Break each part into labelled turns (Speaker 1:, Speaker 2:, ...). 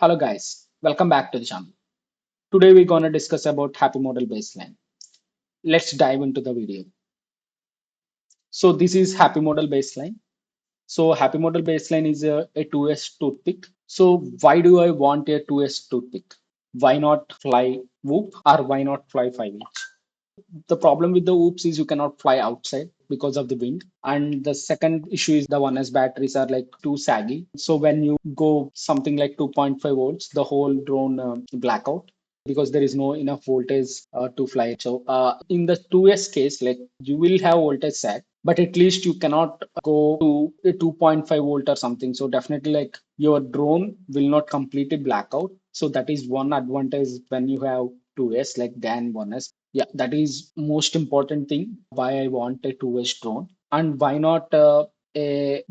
Speaker 1: Hello guys, welcome back to the channel. Today we're gonna discuss about happy model baseline. Let's dive into the video. So this is happy model baseline. So happy model baseline is a 2S toothpick. So why do I want a 2S toothpick? Why not fly whoop or why not fly 5 inch? The problem with the whoops is you cannot fly outside because of the wind. And the second issue is the 1S batteries are like too saggy. So when you go something like 2.5 volts, the whole drone blackout because there is no enough voltage to fly it. So in the 2S case, like you will have voltage sag, but at least you cannot go to a 2.5 volt or something. So definitely like your drone will not completely blackout. So that is one advantage when you have 2S like than 1S. Yeah, that is most important thing why I want a 2S drone. And why not a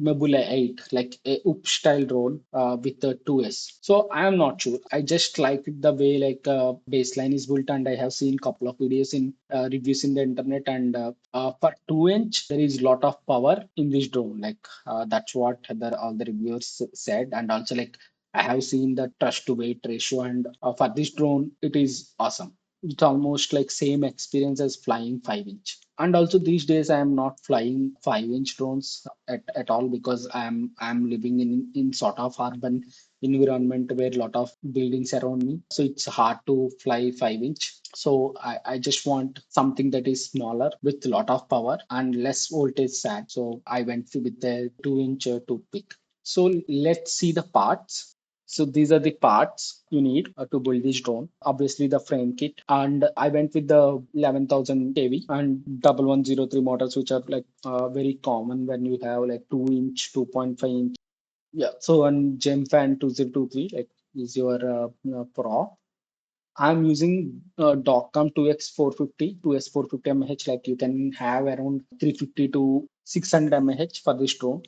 Speaker 1: mobula 8 like a up style drone with the 2S? So I am not sure. I just like the way like baseline is built, and I have seen couple of videos in reviews in the internet. And for 2 inch there is lot of power in this drone, like that's what all the reviewers said. And also like I have seen the trust to weight ratio, and for this drone it is awesome. It's almost like same experience as flying 5 inch. And also these days I am not flying 5 inch drones at all because I'm living in sort of urban environment where a lot of buildings around me, so it's hard to fly 5 inch. So I just want something that is smaller with a lot of power and less voltage sag. So I went with the 2 inch toothpick. So let's see the parts. So these are the parts you need to build this drone. Obviously the frame kit, and I went with the 11,000 kV and 1103 motors, which are like very common when you have like 2 inch, 2.5 inch. Yeah. So on gemfan 2023 like is your pro. I'm using dogcom 2x450, 2s450 mAh. Like you can have around 350 to 600 mAh for this drone.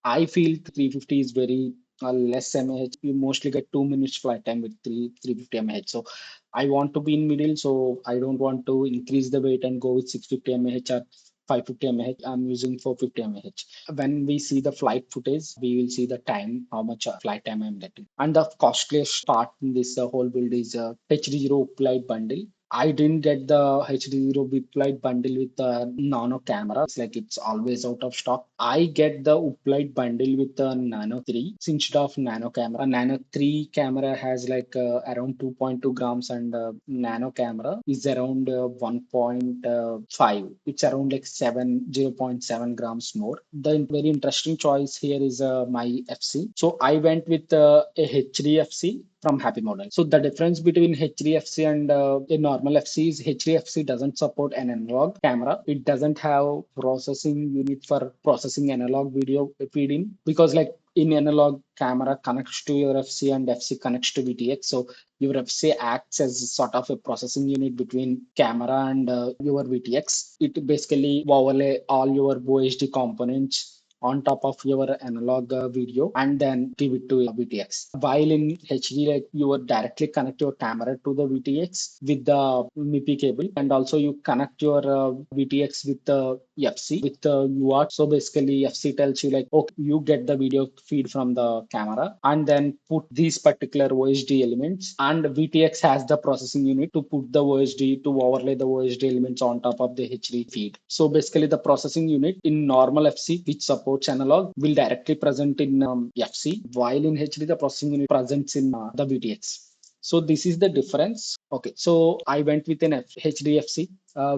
Speaker 1: I feel 350 is very less mAh. You mostly get 2 minutes flight time with 350 mAh. So I want to be in middle. So I don't want to increase the weight and go with 650 mAh or 550 mAh. I'm using 450 mAh. When we see the flight footage, we will see the time, how much flight time I'm getting. And the costliest part in this whole build is hdzero light bundle. I didn't get the hdzero light bundle with the nano camera. It's like it's always out of stock. I get the uplight bundle with the nano 3 instead of nano camera. A nano 3 camera has like around 2.2 grams, and nano camera is around 1.5. It's around like 0.7 grams more. The very interesting choice here is my FC. So I went with a HDFC from Happy Model. So the difference between HDFC and a normal FC is HDFC doesn't support an analog camera. It doesn't have processing unit for processing analog video feeding, because like in analog camera connects to your FC and FC connects to VTX. So your FC acts as sort of a processing unit between camera and your VTX. It basically overlay all your OHD components on top of your analog video and then give it to VTX. While in HD, like you will directly connect your camera to the VTX with the MIPI cable, and also you connect your VTX with the FC with the UART. So basically, FC tells you like, okay, you get the video feed from the camera and then put these particular OHD elements, and VTX has the processing unit to put the OHD to overlay the OHD elements on top of the HD feed. So basically, the processing unit in normal FC, which supports analog, will directly present in FC, while in HD, the processing unit presents in the VTX. So this is the difference. Okay, so I went with an HDFC,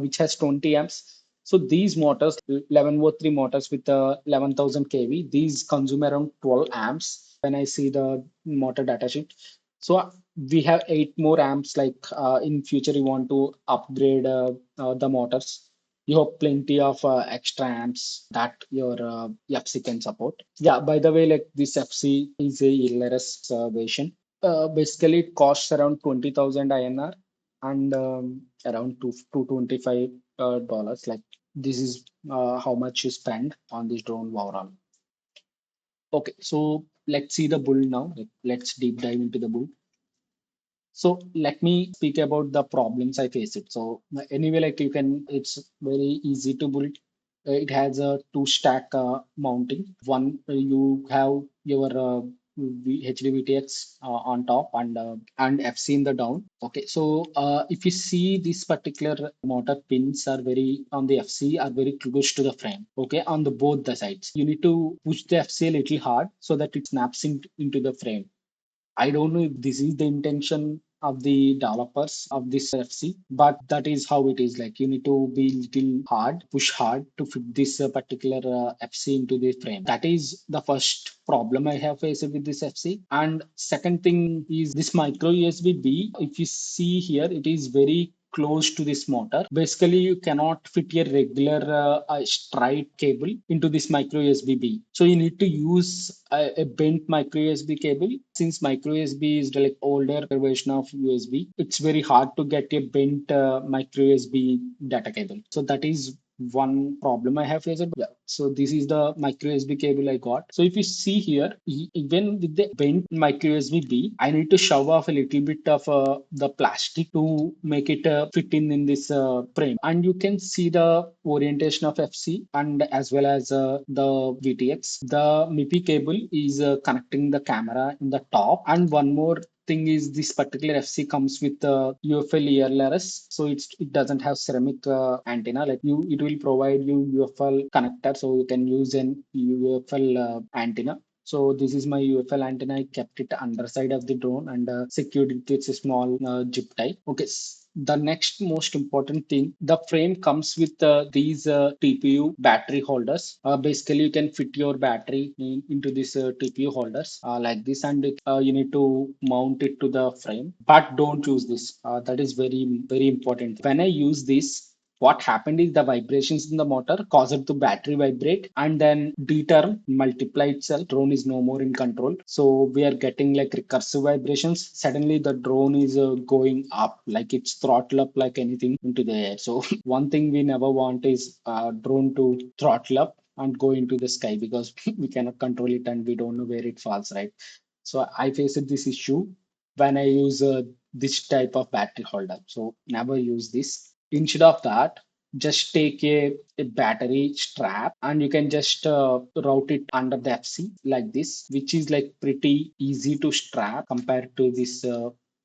Speaker 1: which has 20 amps. So these motors, 1103 motors with 11,000 kV, these consume around 12 amps when I see the motor datasheet. So we have 8 more amps. Like in future, you want to upgrade the motors. You have plenty of extra amps that your FC can support. Yeah, by the way, like this FC is a LRS version. Basically, it costs around 20,000 INR and around 225 dollars. Like this is how much you spend on this drone overall. Okay, so let's see the build now. Like, let's deep dive into the build. So let me speak about the problems I face it. So anyway, like you can, it's very easy to build. It has a two stack mounting. One, you have your HDVTX on top and FC in the down. Okay, so if you see this particular motor pins are very on the FC are very close to the frame. Okay, on the both the sides, you need to push the FC a little hard so that it snaps into the frame. I don't know if this is the intention of the developers of this FC, but that is how it is. Like you need to be little hard, push hard to fit this particular FC into the frame. That is the first problem I have faced with this FC. And second thing is this micro USB B. If you see here, it is very close to this motor. Basically, you cannot fit a regular straight cable into this micro USB B. So you need to use a bent micro USB cable. Since micro USB is the like older version of USB, it's very hard to get a bent micro USB data cable. So that is one problem I have faced. Yeah. So this is the micro USB cable I got. So if you see here, even with the bent micro USB B, I need to shove off a little bit of the plastic to make it fit in this frame. And you can see the orientation of FC and as well as the VTX. The MIPI cable is connecting the camera in the top, and one more thing is this particular FC comes with UFL ELRS, so it doesn't have ceramic antenna. Like you, it will provide you UFL connector, so you can use an UFL antenna. So this is my UFL antenna. I kept it underside of the drone and secured it with a small zip tie. Okay. The next most important thing, the frame comes with these TPU battery holders. Basically, you can fit your battery into this TPU holders like this, and you need to mount it to the frame. But don't use this. That is very important. When I use this, what happened is the vibrations in the motor caused the battery vibrate and then deter multiply itself. Drone is no more in control. So we are getting like recursive vibrations. Suddenly the drone is going up, like it's throttle up like anything into the air. So one thing we never want is drone to throttle up and go into the sky because we cannot control it and we don't know where it falls, right? So I faced this issue when I use this type of battery holder. So never use this. Instead of that, just take a battery strap and you can just route it under the FC like this, which is like pretty easy to strap compared to this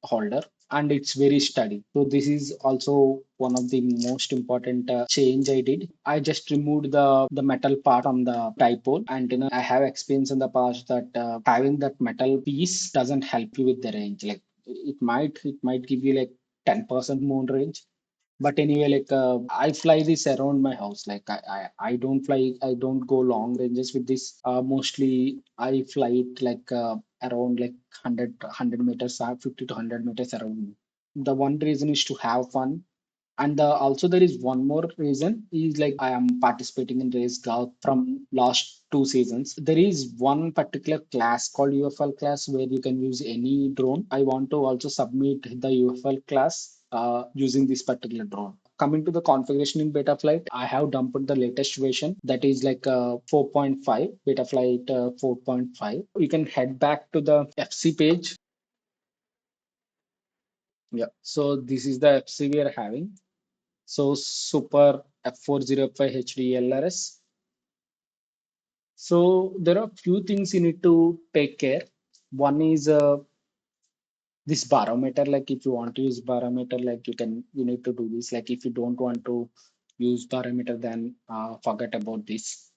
Speaker 1: holder, and it's very sturdy. So this is also one of the most important change I did. I just removed the metal part from the dipole antenna. I have experience in the past that having that metal piece doesn't help you with the range. Like it might give you like 10% more range, but anyway, like I fly this around my house. Like I don't fly, I don't go long ranges with this. Mostly I fly it like around like 100 meters, 50 to 100 meters around me. The one reason is to have fun, and also there is one more reason is like I am participating in racegow from last 2 seasons. There is one particular class called UFL class where you can use any drone. I want to also submit the UFL class using this particular drone. Coming to the configuration in Betaflight, I have dumped the latest version that is like 4.5, Betaflight 4.5. You can head back to the FC page. Yeah, so this is the FC we are having. So Super F405 HDLRS. So there are few things you need to take care. One is this barometer. Like if you want to use barometer, like you need to do this. Like if you don't want to use barometer, then forget about this.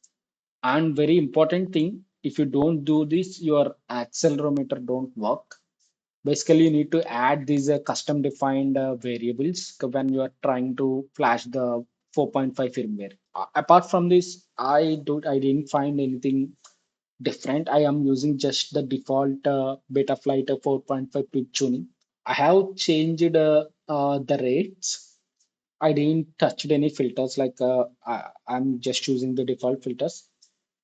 Speaker 1: And very important thing, if you don't do this, your accelerometer don't work. Basically, you need to add these custom defined variables when you are trying to flash the 4.5 firmware. Apart from this, I didn't find anything different. I am using just the default Betaflight 4.5 pitch tuning. I have changed the rates. I didn't touch any filters. Like I'm just using the default filters.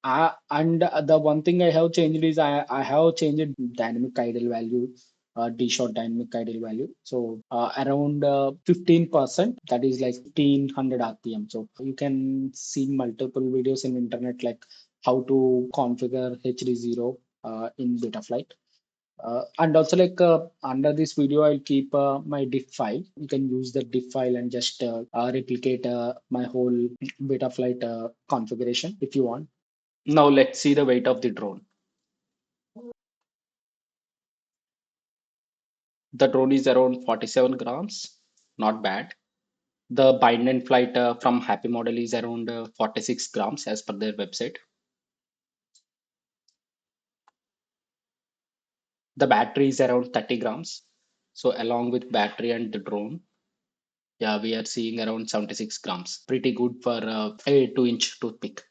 Speaker 1: And the one thing I have changed is I have changed dynamic idle value, D short dynamic idle value. So around 15%, that is like 1500 RPM. So you can see multiple videos in internet like how to configure hdzero in Betaflight. And also like under this video, I'll keep my diff file. You can use the diff file and just replicate my whole Betaflight configuration if you want. Now let's see the weight of the drone. The drone is around 47 grams, not bad. The bind and flight from Happy Model is around 46 grams as per their website. The battery is around 30 grams. So along with battery and the drone, yeah, we are seeing around 76 grams. Pretty good for a 2-inch toothpick.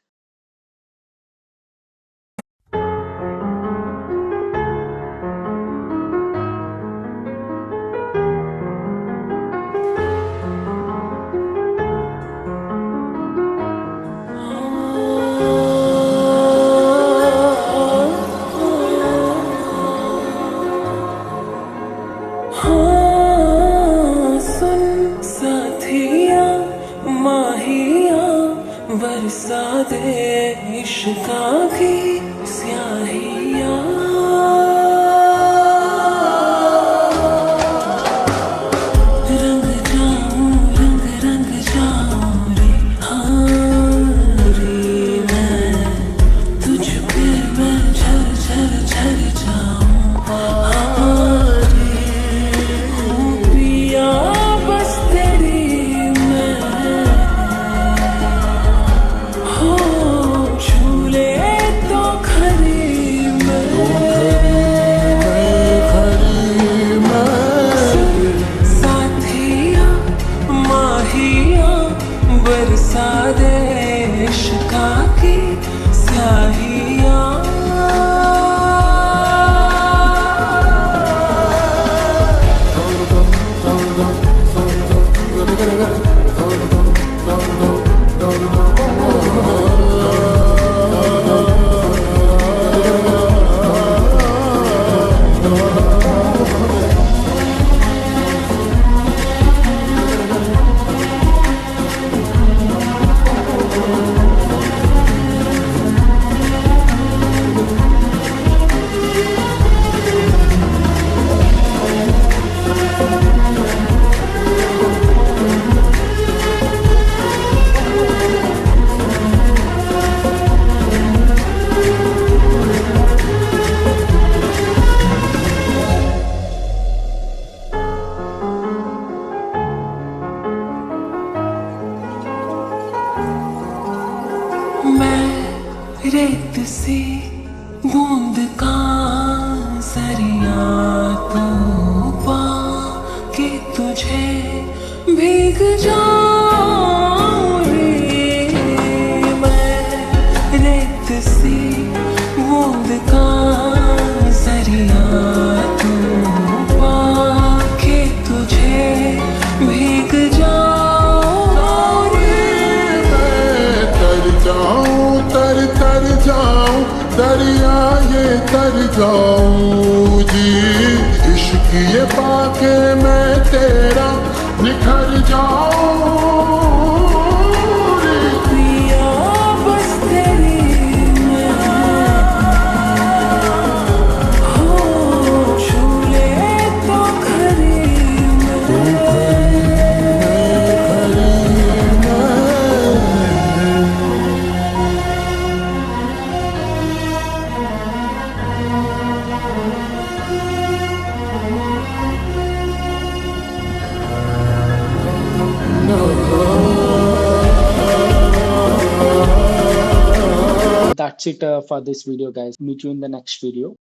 Speaker 2: हाँ सुन साथिया माहिया बरसा दे इश्का की स्याहिया रंग रंग जाऊं रे हाँ रे मैं तुझ पे मैं झर झर झर जाऊं हाँ पिया बस तेरी मैं हो झूले तो खरी मैं साथिया माहिया बरसा दे इश्का की स्याहिया मैं रेत सी बूंद का सरिया तू पा के तुझे भीग जाऊं रे मैं रेत सी बूंद का सरिया तू पा के तुझे भीग जाऊं रे
Speaker 3: तर तर जाऊं दरिया ये तर जाऊं जी इश्क ये पाके मैं तेरा निखर जाऊं रे।
Speaker 2: पिया बस तेरी मैं हो झूले तो खरी मैं
Speaker 1: That's it for this video, guys. Meet you in the next video.